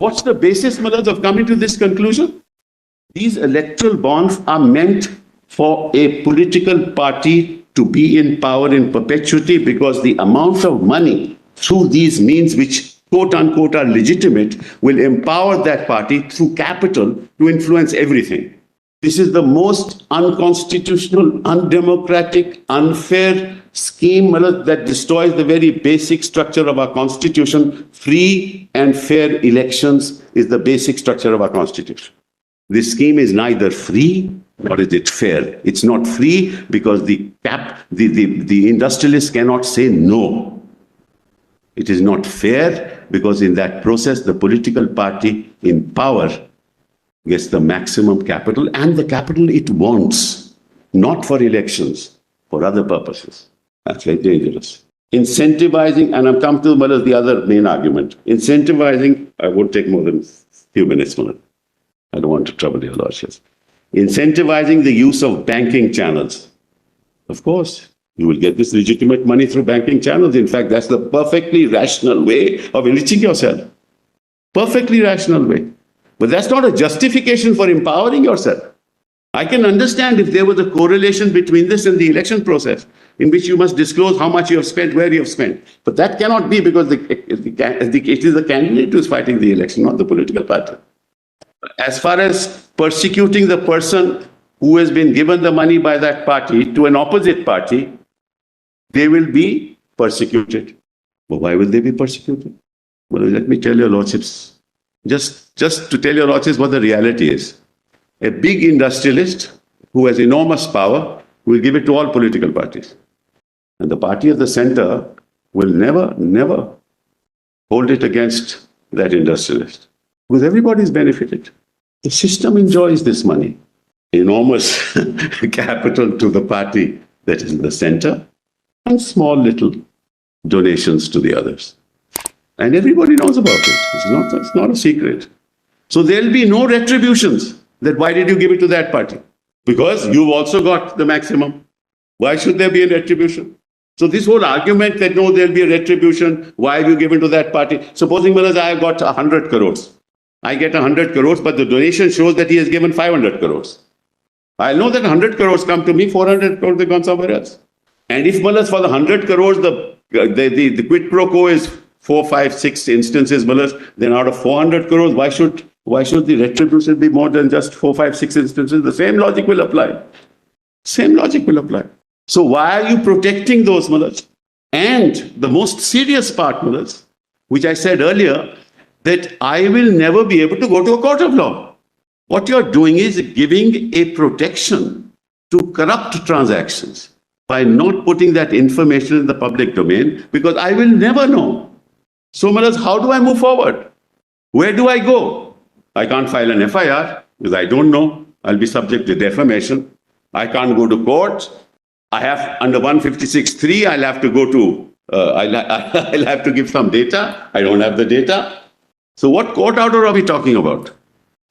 What's the basis, Malad, of coming to this conclusion? These electoral bonds are meant for a political party to be in power in perpetuity, because the amount of money through these means, which quote unquote are legitimate, will empower that party through capital to influence everything. This is the most unconstitutional, undemocratic, unfair scheme that destroys the very basic structure of our constitution. Free and fair elections is the basic structure of our constitution. This scheme is neither free nor is it fair. It's not free because the industrialists cannot say no. It is not fair because in that process, the political party in power gets the maximum capital, and the capital it wants, not for elections, for other purposes. That's very dangerous. Incentivizing, and I'm come to the other main argument. Incentivizing, I won't take more than a few minutes, Malad. I don't want to trouble your lordships. Incentivizing the use of banking channels. Of course, you will get this legitimate money through banking channels. In fact, that's the perfectly rational way of enriching yourself. Perfectly rational way. But that's not a justification for empowering yourself. I can understand if there was a correlation between this and the election process, in which you must disclose how much you have spent, where you have spent. But that cannot be, because it is the candidate who is fighting the election, not the political party. As far as persecuting the person who has been given the money by that party to an opposite party, they will be persecuted. But why will they be persecuted? Well, let me tell your lordships. Just to tell your lordships what the reality is. A big industrialist who has enormous power will give it to all political parties. And the party of the center will never hold it against that industrialist. Because everybody is benefited. The system enjoys this money. Enormous capital to the party that is in the center, and small little donations to the others. And everybody knows about it. It's not a secret. So there'll be no retributions that why did you give it to that party? Because you've also got the maximum. Why should there be a retribution? So this whole argument that no, there'll be a retribution, why have you given to that party? Supposing, Maharaj, I have got 100 crores. I get 100 crores, but the donation shows that he has given 500 crores. I'll know that 100 crores come to me, 400 crores have gone somewhere else. And if, Maharaj, for the 100 crores, the quid pro quo is 4, 5, 6 instances, then out of 400 crores, why should the retribution be more than just 4, 5, 6 instances? The same logic will apply. Same logic will apply. So why are you protecting those, Malaj? And the most serious part, Malaj, which I said earlier, that I will never be able to go to a court of law. What you're doing is giving a protection to corrupt transactions by not putting that information in the public domain, because I will never know. So, Malaj, how do I move forward? Where do I go? I can't file an FIR because I don't know. I'll be subject to defamation. I can't go to court. I have, under 156(3), I'll have to go to, I'll have to give some data. I don't have the data. So what court order are we talking about?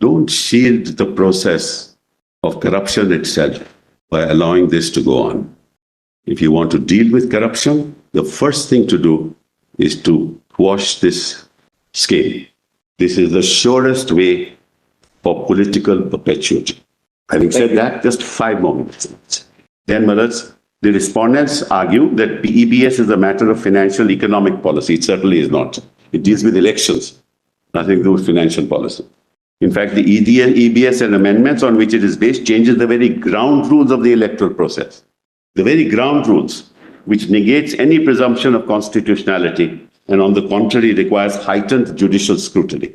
Don't shield the process of corruption itself by allowing this to go on. If you want to deal with corruption, the first thing to do is to quash this scheme. This is the surest way for political perpetuity. Having said that, just 5 more minutes. Then, Maharaj, the respondents argue that EBS is a matter of financial economic policy. It certainly is not. It deals with elections, nothing to do with financial policy. In fact, the EBS and amendments on which it is based changes the very ground rules of the electoral process. The very ground rules, which negates any presumption of constitutionality and on the contrary requires heightened judicial scrutiny.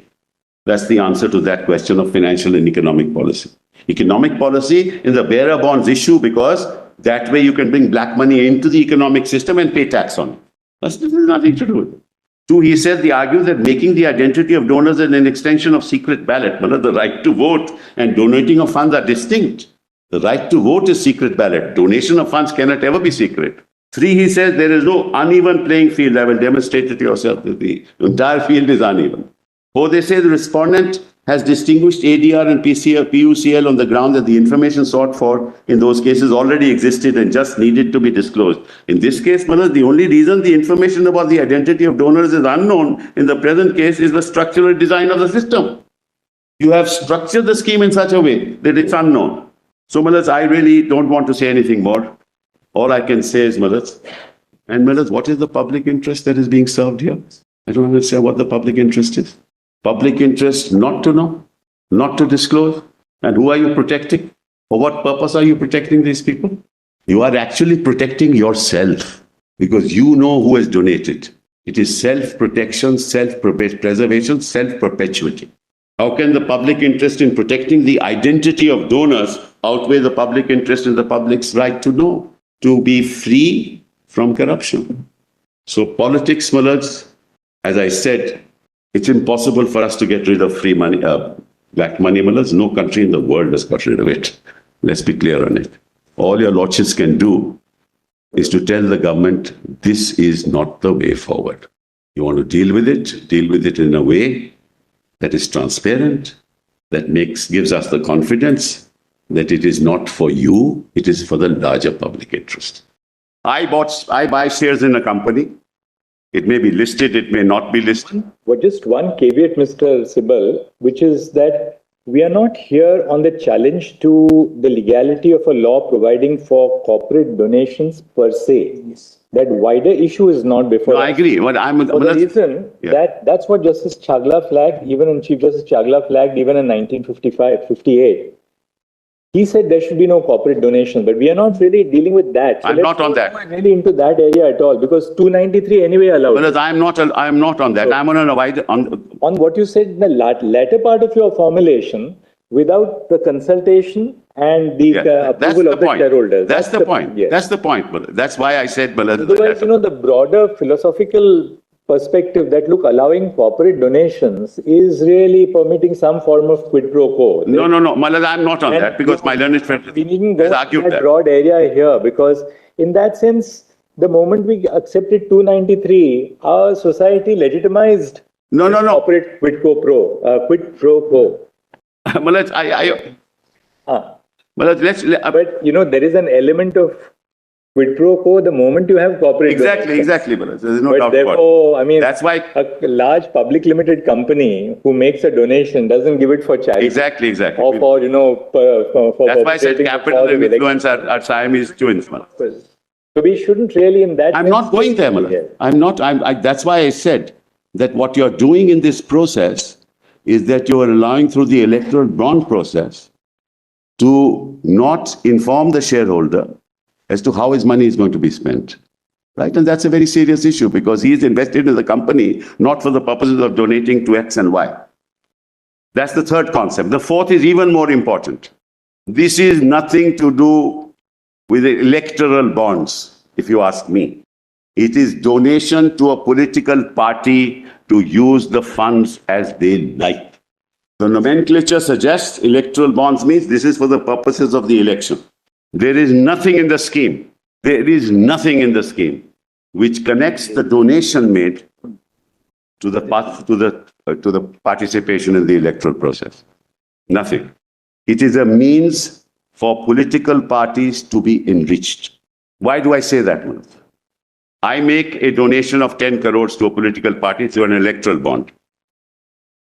That's the answer to that question of financial and economic policy. Economic policy is the bearer bonds issue because that way you can bring black money into the economic system and pay tax on it. This has nothing to do with it. 2, he says, they argue that making the identity of donors an extension of secret ballot, the right to vote and donating of funds are distinct. The right to vote is secret ballot. Donation of funds cannot ever be secret. 3, he says, there is no uneven playing field. I will demonstrate it to yourself. The entire field is uneven. 4, they say the respondent has distinguished ADR and PUCL on the ground that the information sought for in those cases already existed and just needed to be disclosed. In this case, Manoj, the only reason the information about the identity of donors is unknown in the present case is the structural design of the system. You have structured the scheme in such a way that it's unknown. So, Manoj, I really don't want to say anything more. All I can say is, Manoj, and Manoj, what is the public interest that is being served here? I don't understand what the public interest is. Public interest not to know, not to disclose. And who are you protecting? For what purpose are you protecting these people? You are actually protecting yourself because you know who has donated. It is self-protection, self-preservation, self-perpetuity. How can the public interest in protecting the identity of donors outweigh the public interest in the public's right to know, to be free from corruption? So politics, Malaj, as I said, it's impossible for us to get rid of free money, black money, Malaj. No country in the world has got rid of it. Let's be clear on it. All your lordships can do is to tell the government, this is not the way forward. You want to deal with it in a way that is transparent, that gives us the confidence that it is not for you, it is for the larger public interest. I buy shares in a company. It may be listed, it may not be listed. But just one caveat, Mr. SIBAL, which is that we are not here on the challenge to the legality of a law providing for corporate donations per se. Yes. That wider issue is not before. No, I agree. But for the reason that's what Justice Chagla flagged, Chief Justice Chagla flagged even in 1958. He said there should be no corporate donations, but we are not really dealing with that. So I'm not on that. Really into that area at all, because 293 anyway allowed. Well, I'm not on that. So, I'm on a wider on what you said in the latter part of your formulation, without the consultation and the approval of the shareholders. That's the point. Yes. That's the point. That's why I said. Otherwise, the broader philosophical perspective that allowing corporate donations is really permitting some form of quid pro quo. No, Malad, I'm not on that because my learned friend we needn't go in that broad area here, because in that sense, the moment we accepted 293, our society legitimized corporate quid pro quo. Malad, Malad, but there is an element of quid pro quo the moment you have corporate exactly, Balaz. There's no doubt therefore, about it. That's why a large public limited company who makes a donation doesn't give it for charity. Exactly. Or for that's why I said capital and influence are Siamese twins, Balaz. So we shouldn't really in that. I'm not going there, Balaz. I'm not. That's why I said that what you're doing in this process is that you are allowing through the electoral bond process to not inform the shareholder as to how his money is going to be spent, right? And that's a very serious issue because he is invested in the company, not for the purposes of donating to X and Y. That's the third concept. The fourth is even more important. This is nothing to do with the electoral bonds, if you ask me. It is donation to a political party to use the funds as they like. The nomenclature suggests electoral bonds means this is for the purposes of the election. There is nothing in the scheme. There is nothing in the scheme which connects the donation made to the participation in the electoral process. Nothing. It is a means for political parties to be enriched. Why do I say that, Manoj? I make a donation of 10 crores to a political party through an electoral bond.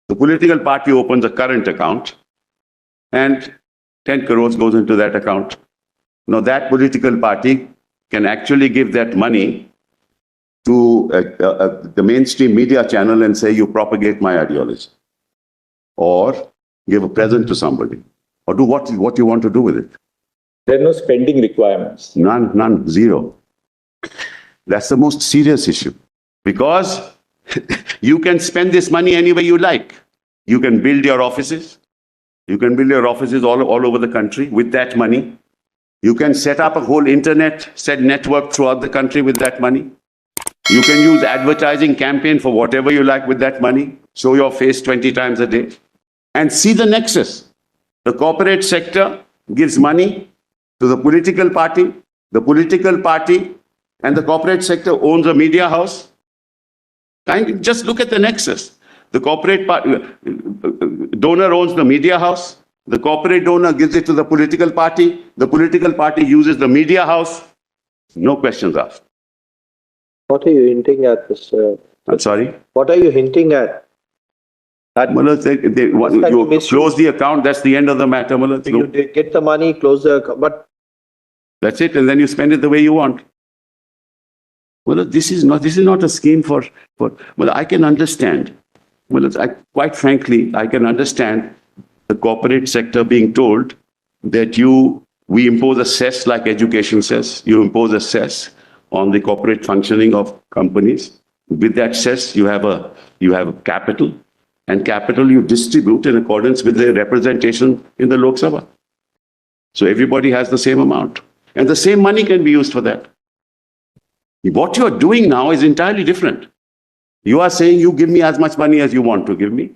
The political party opens a current account and 10 crores goes into that account. Now, that political party can actually give that money to the mainstream media channel and say, you propagate my ideology. Or give a present to somebody. Or do what you want to do with it. There are no spending requirements. None, zero. That's the most serious issue. Because you can spend this money any way you like. You can build your offices. You can build your offices all over the country with that money. You can set up a whole network throughout the country with that money. You can use advertising campaign for whatever you like with that money. Show your face 20 times a day. And see the nexus. The corporate sector gives money to the political party. The political party and the corporate sector owns a media house. Just look at the nexus. The corporate donor owns the media house. The corporate donor gives it to the political party. The political party uses the media house. No questions asked. What are you hinting at, Mr.? I'm sorry? What are you hinting at? Mullah, you close the account, that's the end of the matter, Mullah. You get the money, close the account, but That's it, and then you spend it the way you want. Well, this is not a scheme for well, I can understand. Well, quite frankly, I can understand the corporate sector being told that we impose a cess like education says. You impose a cess on the corporate functioning of companies. With that cess, you have a capital, and capital you distribute in accordance with the representation in the Lok Sabha. So everybody has the same amount. And the same money can be used for that. What you are doing now is entirely different. You are saying you give me as much money as you want to give me.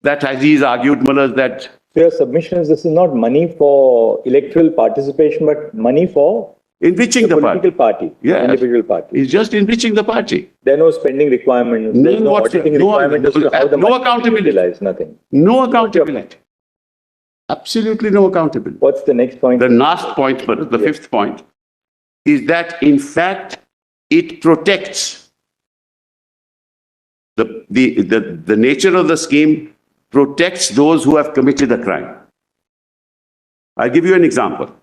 That Aziz argued, Mullah, that... So your submission is this is not money for electoral participation, but money for enriching the political party. Yeah. Individual party. It's just enriching the party. There are no spending requirements. There's no auditing requirement as to how the money accountability. is utilized. Nothing. No accountability. Absolutely no accountability. What's the next point? The last point, the fifth point, is that in fact it protects the nature of the scheme protects those who have committed a crime. I'll give you an example.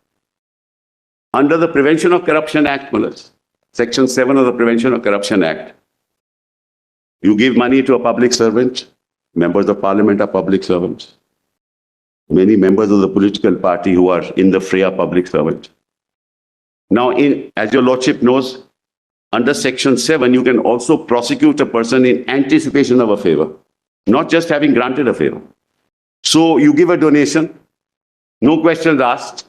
Under the Prevention of Corruption Act, Section 7 of the Prevention of Corruption Act, you give money to a public servant, members of parliament are public servants. Many members of the political party who are in the fray are public servants. Now, as your lordship knows, under Section 7, you can also prosecute a person in anticipation of a favor, not just having granted a favor. So you give a donation, no questions asked,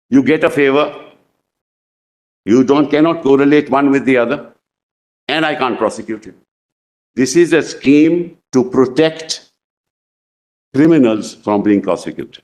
you get a favor, you cannot correlate one with the other, and I can't prosecute you. This is a scheme to protect criminals from being prosecuted.